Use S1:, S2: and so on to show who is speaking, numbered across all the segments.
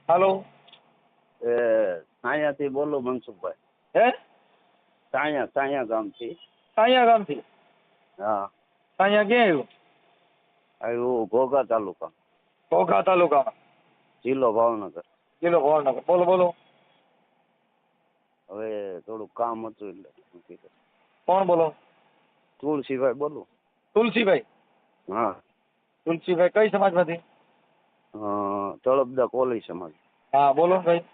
S1: હાલો.
S2: એ સાયાથી બોલું મનસુખભાઈ.
S1: હે?
S2: સાયા ગામથી.
S1: સાયા ગામથી?
S2: હા.
S1: સાયા ક્યાં આવ્યું?
S2: આવ્યું ઘોઘા તાલુકા,
S1: ઘોઘા તાલુકામાં,
S2: જિલ્લો ભાવનગર.
S1: જિલ્લો ભાવનગર. બોલો બોલો.
S2: હવે થોડુંક કામ હતું એટલે કીધું.
S1: કોણ બોલો?
S2: તુલસીભાઈ બોલું.
S1: તુલસીભાઈ?
S2: હા.
S1: તુલસીભાઈ કઈ સમાજમાંથી?
S2: તળપદા કોલી સમાજ.
S1: હા બોલો ભાઈ.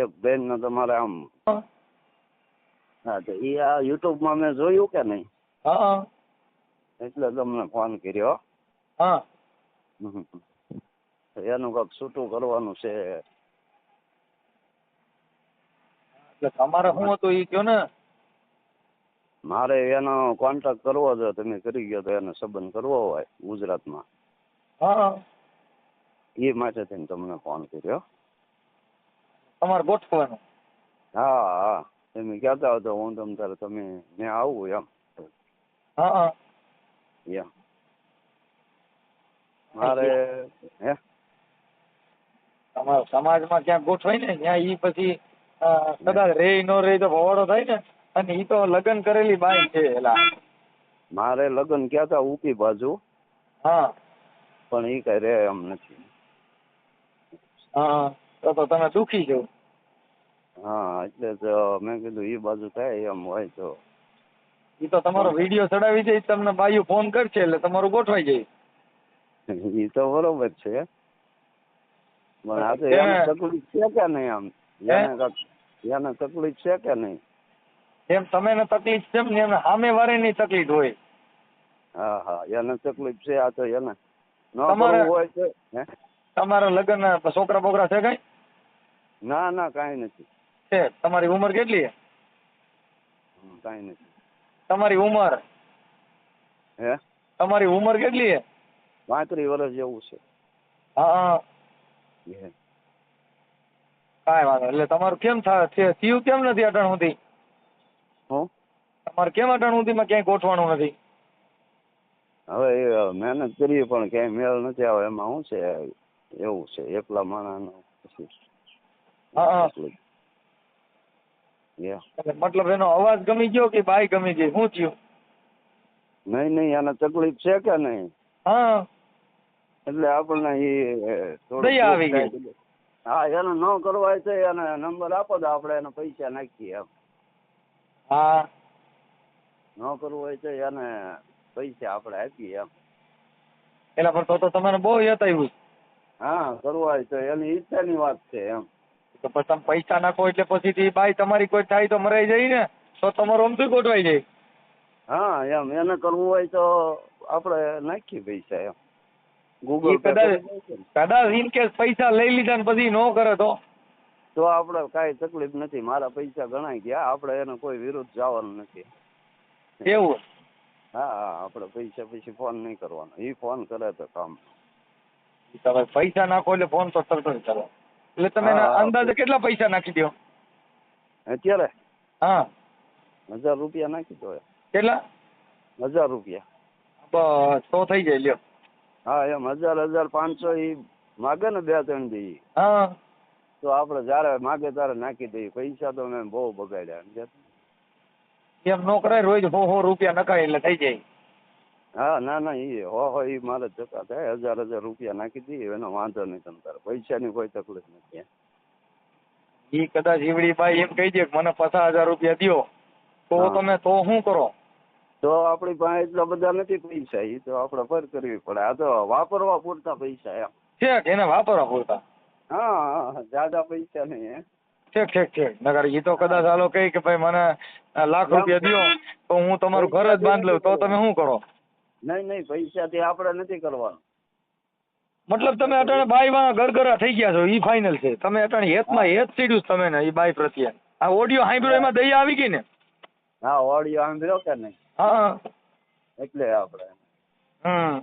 S2: એક બેન ને તમારે આમ,
S1: હા
S2: હા તો એ આ યુટ્યુબમાં મેં જોયું કે નહીં,
S1: હા
S2: એટલે તમને ફોન કર્યો.
S1: હા.
S2: એનું કંઈક છૂટું કરવાનું છે.
S1: એટલે તમારે શું હતું એ કયો ને.
S2: મારે એનો કોન્ટેક્ટ કરવો છે, તમે કરી ગયો તો એને સંબંધ કરવો હોય ગુજરાતમાં,
S1: હા.
S2: એ માટે થઈને તમને ફોન કર્યો.
S1: તમારે ગોઠવવાનું?
S2: હા હા, તમે કહેતા હો તો હું તમ તારે તમે ને આવું એમ.
S1: હા હા.
S2: એમ મારે હે
S1: તમારા સમાજમાં ક્યાંક ગોઠવાય ને ત્યાં ઈ પછી કદાચ રે નો રે તો ભવાડો થાય ને. અને ઈ તો લગ્ન કરેલી બાઈ છે એલા.
S2: મારે લગ્ન કહેતા ઉપી બાજુ,
S1: હા
S2: પણ એ કઈ રે એમ નથી.
S1: હા. તો તમે દુખી છો.
S2: હા એટલે જ મેં કીધું એ બાજુ થાય એમ હોય તો.
S1: ઈ તો તમારો વિડીયો ચડાવી જાય તમને બાયું ફોન કરશે એટલે તમારું ગોઠવાઈ જાય.
S2: એ તો બરોબર છે, પણ આ તો એને તકલીફ છે કે નહીં આમ, એને તકલીફ છે કે નહીં?
S1: એમ તમે ને તકલીફ છે ને એમ સામે વાળાની તકલીફ હોય.
S2: હા હા, એને તકલીફ છે. આ તો એને ન
S1: તમારે
S2: કરવું હોય તો હે.
S1: તમારા લગ્ન છોકરા બોકરા છે કઈ?
S2: ના ના, કાંઈ નથી.
S1: છે. તમારી ઉંમર કેટલી છે?
S2: કાંઈ નથી.
S1: તમારી ઉંમર?
S2: હે?
S1: તમારી ઉંમર કેટલી છે?
S2: 35 વર્ષ જેવું છે.
S1: હા. કાંઈ વાંધો. એટલે તમારું કેમ થયું કેમ નથી અટાણ સુધી?
S2: હું
S1: તમારે કેમ અટાણ સુધીમાં ક્યાંય ગોઠવાનું નથી?
S2: હવે એ મહેનત કરીએ પણ ક્યાંય મેળ નથી આવે. એમાં શું છે, એવું છે એકલા માણસનું પછી.
S1: હા. મતલબ એનો અવાજ ગમી ગયો કે બાઈ ગમી ગઈ, શું થયું?
S2: નહીં એને તકલીફ છે કે નહીં?
S1: હા.
S2: એટલે આપણને એ
S1: દયા આવી ગઈ.
S2: હા, એને ન કરવા છે એને નંબર આપો તો આપણે એને પૈસા નાખીએ એમ.
S1: હા.
S2: ન કરવું હોય તો એને પૈસા આપણે આપીએ એમ.
S1: એલા પણ તો તમને બહુ યતાવ્યું.
S2: હા, કરવું હોય તો એની ઈચ્છાની વાત છે એમ.
S1: તો પછી તમે પૈસા નાખો એટલે પછી બાઈ તમારી કોઈ થાય તો મરાઈ જાય ને, તો તમારું આમથી ગોઠવાઈ જાય.
S2: હા એમ, એને કરવું હોય તો આપણે નાખીએ પૈસા એમ. ગૂગલ પે
S1: કદાચ ઇન કેસ પૈસા લઈ લીધા ને પછી ન કરે
S2: તો આપણે કાંઈ તકલીફ નથી. મારા પૈસા ગણાઈ ગયા, આપણે એને કોઈ વિરુદ્ધ જવાનું નથી.
S1: એવું?
S2: હા, આપણે પૈસા પછી ફોન નહીં કરવાનો. એ ફોન કરે તો કામ.
S1: તમે પૈસા નાખો એટલે ફોન તો તરત જ કરો. એટલે તમે અંદાજે કેટલા પૈસા નાખી દો
S2: અત્યારે?
S1: હા,
S2: 1000 રૂપિયા નાખી દો.
S1: કેટલા?
S2: 1000 રૂપિયા.
S1: બસ તો થઈ જાય લ્યો.
S2: હા એમ, 1500 એ માગે ને 2-3 દી,
S1: હા.
S2: તો આપણે જયારે માગે ત્યારે નાખી દઈએ. પૈસા તો મેં બહુ બગાડ્યા.
S1: એમ નો કરાય, રોજ 100 રૂપિયા નખાય એટલે થઈ જાય.
S2: હા ના એ મારે જતા થાય. 1000 રૂપિયા નાખી દઈએ, એનો વાંધો નહીં. તમ તારે પૈસાની કોઈ તકલીફ નથી.
S1: ઈ કદાચ ઈવડી બાઈ એમ કહી દે કે મને 50,000 રૂપિયા દ્યો, તો તમે તો શું કરો?
S2: તો આપણી પાસે એટલા બધા નથી પૈસા. એ તો આપણે પર કરવી પડે. આ તો વાપરવા પૂરતા પૈસા એમ.
S1: ઠીક, એને વાપરવા પૂરતા.
S2: હા, જ્યાદા પૈસા નહીં.
S1: ઠીક. નકર ઈ તો કદાચ હાલો કહે કે ભાઈ મને લાખ રૂપિયા દ્યો તો હું તમારું ઘર જ બાંધ લઉં, તો તમે શું કરો?
S2: નહીં, પૈસાથી આપણે નથી કરવાનું.
S1: મતલબ તમે અટાણે બાઈ માં ગરગરા થઈ ગયા છો, ઈ ફાઇનલ છે. તમે અટાણે હેતમાં હેત સીડ્યું તમે ને ઈ બાઈ પ્રત્યે. આ ઓડિયો સાંભળ્યો એમાં દયા આવી ગઈ ને?
S2: હા, ઓડિયો સાંભળ્યો કે નહીં?
S1: હા.
S2: એટલે આપણે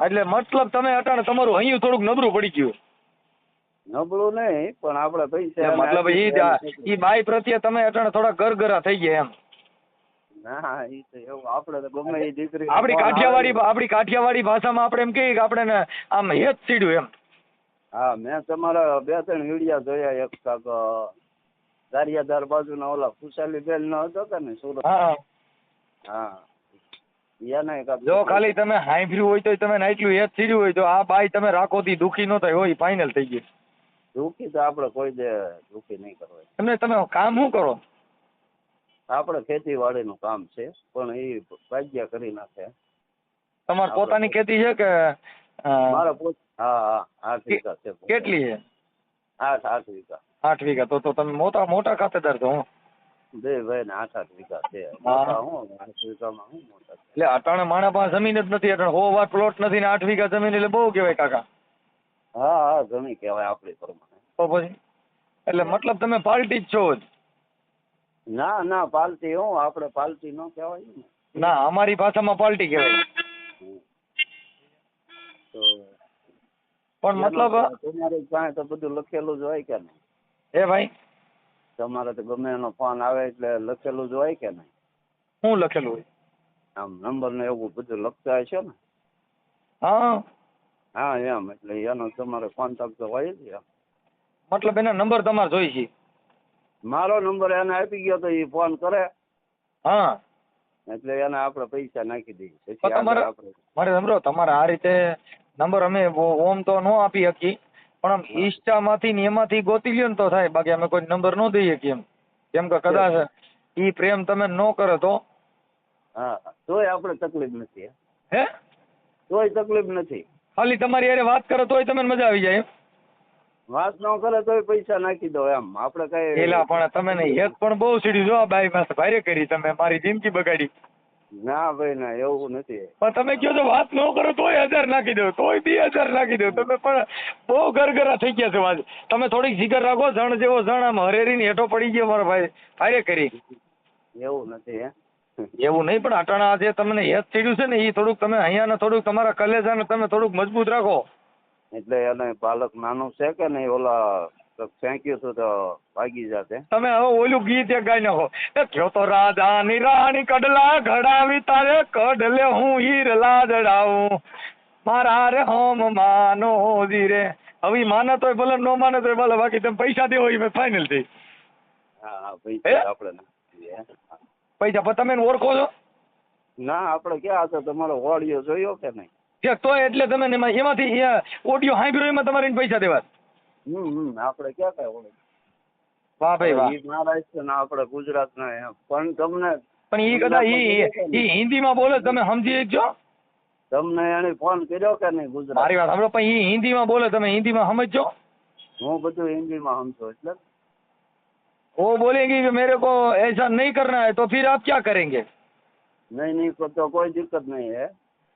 S1: એટલે મતલબ તમે અટાણે તમારું અહીંયા થોડુંક નબળું પડી ગયું.
S2: નબળું નહીં, પણ આપણે પૈસા
S1: મતલબ ઈ બાઈ પ્રત્યે તમે અટાણે થોડા ગરગરા થઈ ગયા એમ.
S2: ના, ઈ તો એવું. આપણે તો ગમે એ દીકરી
S1: આપણી કાઠિયાવાડી ભાષામાં આપણે એમ કહીએ કે આપણે આમ હેત સીડ્યું એમ.
S2: હા મેં તમારા 2-3 વિડિયા જોયા. એક કાક દારિયાધાર બાજુના ઓલા ખુશાલી બેન નો હતો કે ને સુરત.
S1: હા
S2: હા એને કાક
S1: જો ખાલી તમે હાંભળ્યું હોય તો તમે નાખ્યું એ જ થયું હોય તો આ બાઈ તમે રાખો થી દુખી ન થાય હોય ફાઇનલ થઈ ગઈ.
S2: દુઃખી તો આપણે કોઈ દે દુઃખી નહીં કરવા.
S1: એમને તમે કામ શું કરો?
S2: આપણે ખેતીવાડીનું કામ છે પણ એ ભાગ્યા કરી નાખે.
S1: તમારે પોતાની ખેતી છે કે
S2: મારા પોત હા 8 વીઘા છે.
S1: કેટલી છે?
S2: 8 વીઘા.
S1: 8 વીઘા તો તમે મોટા ખાતેદાર છો.
S2: બે ભાઈ ને 8 વીઘા છે.
S1: હા.
S2: મોટા હું 8 વીઘામાં હું મોટા છે.
S1: એટલે અટાણે માણા પાસે જમીન જ નથી, અટાણે 100 વાર પ્લોટ નથી ને 8 વીઘા જમીન એટલે બહુ કહેવાય કાકા.
S2: હા ઘણી કહેવાય આપણી પ્રમાણે.
S1: તો પછી એટલે મતલબ તમે પાર્ટી જ છો જ?
S2: ના પાલટી હું આપણે પાલટી ન કહેવાય ને.
S1: ના અમારી ભાષામાં પાર્ટી કહેવાય.
S2: તો
S1: પણ મતલબ
S2: તમારે કાંઈ તો બધું લખેલું જ હોય કે નહીં?
S1: એ ભાઈ
S2: તમારે તો ગમે એનો ફોન આવે એટલે લખેલું જ હોય કે નહીં?
S1: શું લખેલું હોય?
S2: આમ નંબર ને એવું બધું લખતા હશે ને?
S1: હા
S2: હા એમ એટલે એનો તમારે કોન્ટેક્ટ તો હોય જ એમ.
S1: મતલબ એના નંબર તમારે જોઈ છે?
S2: મારો નંબર એને આપી ગયો તો એ ફોન કરે
S1: હા
S2: એટલે એને આપણે પૈસા નાખી દઈએ. પછી
S1: પણ તમારે
S2: આપણે
S1: મારે સમજો તમારે આ રીતે નંબર અમે ઓમ તો ન આપી શકીએ પણ આમ ઇન્સ્ટામાંથી ને એમાંથી ગોતી લ્યો ને તો થાય, બાકી અમે કોઈ નંબર ન દઈએ કેમ કે કદાચ ઈ પ્રેમ તમે ન કરો તો?
S2: હા તોય આપણે તકલીફ નથી.
S1: હે
S2: તોય તકલીફ નથી.
S1: ખાલી તમારી હારે વાત કરો તોય તમને મજા આવી જાય?
S2: વાત ન કરે તોય પૈસા નાખી દો એમ. આપણે કઈ
S1: એલા પણ તમે ને હેત પણ બહુ સીડી જો આ બાઈ માં ભારે કરી, તમે મારી જિંદગી બગાડી.
S2: ના ભાઈ ના એવું નથી.
S1: પણ તમે કહો છો વાત ન કરો તોય 1000 નાખી દો, તોય 2000 નાખી દો. તમે પણ બહુ ગરગરા થઈ ગયા છો આજ. તમે થોડીક જીગર રાખો, જણ જેવો જણ આમ હરેરી ને હેઠો પડી ગયો મારો ભાઈ ભારે કરી.
S2: એવું નથી હે.
S1: એવું નહીં પણ અટાણા જે તમને હેત ચડ્યું છે ને એ થોડુંક તમે અહીંયા ને થોડુંક તમારા કલેજાને તમે થોડુંક મજબૂત રાખો.
S2: એટલે એને બાળક નાનું છે કે નહીં? ઓલા ફેંક્યું હતું તો ભાગી જાતે.
S1: તમે હવે ઓલું ગીત એક ગાઈ નાખો, થયો તો રાજાની રાણી કડલા ઘડાવી તારે કડલે હું હીર લાજડાવું મારા રે હોમ માનો રે. હવે ઈ માને તોય ભલે ન માને તોય ભલે, બાકી તમે પૈસા દેવો એ ફાઇનલ થઈ.
S2: હા પૈસા આપણે નાખીએ.
S1: પૈસા પણ તમે એને ઓળખો છો?
S2: ના આપણે ક્યાં હતો તમારો ઓડિયો જોયો કે નહીં?
S1: તોય એટલે તમે એમાંથી ઓડિયો સાંભળ્યો એમાં તમારે એને પૈસા દેવા?
S2: આપણે ક્યાં કઈ ઓળખ.
S1: વાહ ભાઈ વાહ.
S2: મહારાષ્ટ્ર ના આપણે ગુજરાત ના એમ. પણ તમને
S1: પણ ઈ કદાચ ઈ હિન્દીમાં બોલે તમે સમજી શકજો?
S2: તમને એને ફોન કર્યો કે નહીં ગુજરાત?
S1: મારી વાત સાંભળો, પણ ઈ હિન્દીમાં બોલે તમે હિન્દીમાં સમજજો?
S2: હું બધું હિન્દીમાં સમજો એટલે.
S1: वो बोलेंगे कि मेरे को ऐसा नहीं करना है तो फिर आप क्या करेंगे?
S2: नहीं तो कोई दिक्कत नहीं है.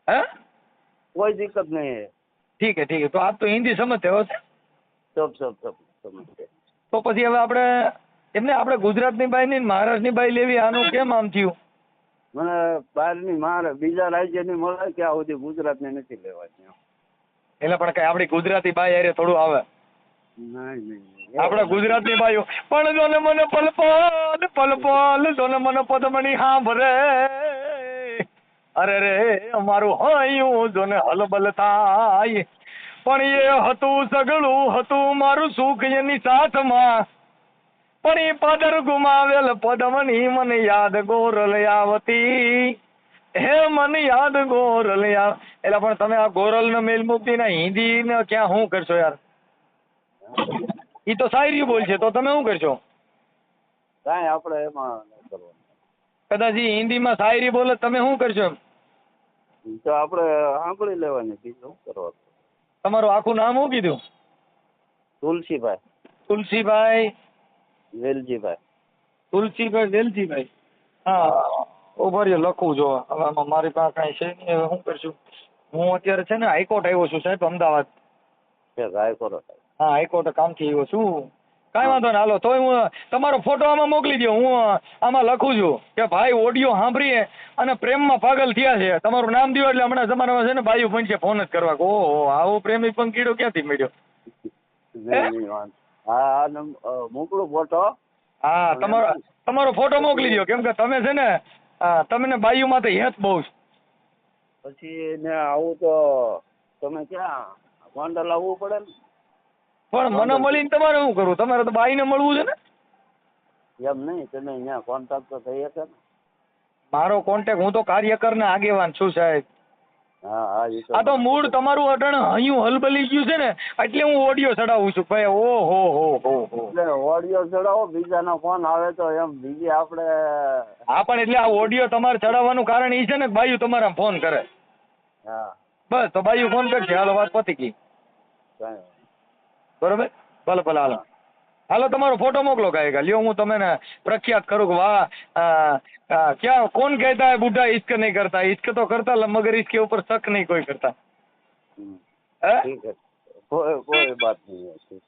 S1: हैं?
S2: कोई दिक्कत नहीं है.
S1: ठीक है तो आप तो हिंदी समझते हो?
S2: सब સમજते.
S1: તો પછી હવે આપણે એમને આપણે ગુજરાતની બાઈ ની મહારાષ્ટ્રની બાઈ લેવી, આનું કેમ આમ થયું?
S2: મને બહારની મારે બીજા રાજ્યની મળે કે સુધી ગુજરાતની નથી લેવાની.
S1: એટલે પણ કઈ આપણી ગુજરાતી બાઈ હારે થોડું આવે?
S2: નહીં
S1: આપણા ગુજરાતની બાઈઓ પણ જોને મને પલપલ જોને મને પદમણી સાંભળે અરે રે અમારું હૈયું જોને હલબલ થાય પણ એ હતું સગળું હતું મારું સુખ એની સાથમાં પણ એ પાદર ગુમાવેલ પદમણી મને યાદ ગોરલ આવતી હે મને યાદ ગોરલ એટલે પણ તમે આ ગોરલ ને મેલ મુક્તિ ને હિન્દી ને ક્યાં શું કરશો યાર? ઈ તો શાયરી બોલ છે તો તમે શું કરશો?
S2: કાંઈ આપણે એમાં ન કરવાનું.
S1: કદાચ ઈ હિન્દીમાં શાયરી બોલે તમે શું કરશો?
S2: તો આપણે સાંભળી લેવાની, બીજું શું કરવાનું.
S1: તમારું આખું નામ શું કીધું?
S2: તુલસીભાઈ.
S1: તુલસીભાઈ
S2: વેલજીભાઈ.
S1: તુલસીભાઈ વેલજીભાઈ. હા ઉભા રહ્યો લખું જો. હવે આમાં મારી પાસે કાંઈ છે નહીં, હવે શું કરશું? હું અત્યારે છે ને હાઈકોર્ટ આવ્યો છું સાહેબ, અમદાવાદ. હા હાઈકોર્ટ કામથી આવ્યો છું. કાંઈ વાંધો ને હાલો. તોય હું તમારો ફોટો આમાં મોકલી દો. હું આમાં લખું છું કે ભાઈ ઓડિયો સાંભળીએ અને પ્રેમમાં પાગલ થયા છે. તમારું નામ દો એટલે હમણાં તમારામાં છે ને બાયું પણ છે ફોન જ કરવા. ઓહો આવો પ્રેમી પંખીડો ક્યાંથી મળ્યો?
S2: હા મોકલું ફોટો.
S1: હા તમારો ફોટો મોકલી દો, કેમ કે તમે છે ને તમને બાયુમાં તો હેત બહુ છે.
S2: પછી ને આવું તો તમે ક્યાં ગોંડલ આવવું પડે ને?
S1: પણ મને મળીને તમારે શું કરવું? તમારે તો બાઈને મળવું છે ને.
S2: એમ નહીં, તમે અહીંયા કોન્ટેક્ટ તો થઈ શકે ને.
S1: મારો કોન્ટેક્ટ, હું તો કાર્યકર ને આગેવાન છું સાહેબ.
S2: હા હા, એ
S1: આ તો મૂળ તમારું અટણ હૈયું હલબલી ગયું છે ને, એટલે હું ઓડિયો ચડાવું છું ભાઈ. ઓ હો.
S2: એટલે ઓડિયો ચડાવો, બીજાનો ફોન આવે તો એમ બીજી આપણે.
S1: હા પણ એટલે આ ઓડિયો તમારે ચડાવવાનું કારણ એ છે ને કે બાયું તમારા ફોન કરે.
S2: હા,
S1: બસ તો બાયું ફોન કરશે, હાલો વાત પતી ગઈ.
S2: કાંઈ
S1: બરોબર, ભલે હાલો. હાલો તમારો ફોટો મોકલો કાંઈ લ્યો, હું તમને પ્રખ્યાત કરું કે વાહ ક્યાં કોણ કહેતા है बूढ़ा इश्क नहीं करता, इश्क तो करता मगर इसके ऊपर शक नहीं कोई करता.
S2: હમ.
S1: હે?
S2: ઠીક છે, કોઈ બાત નહીં.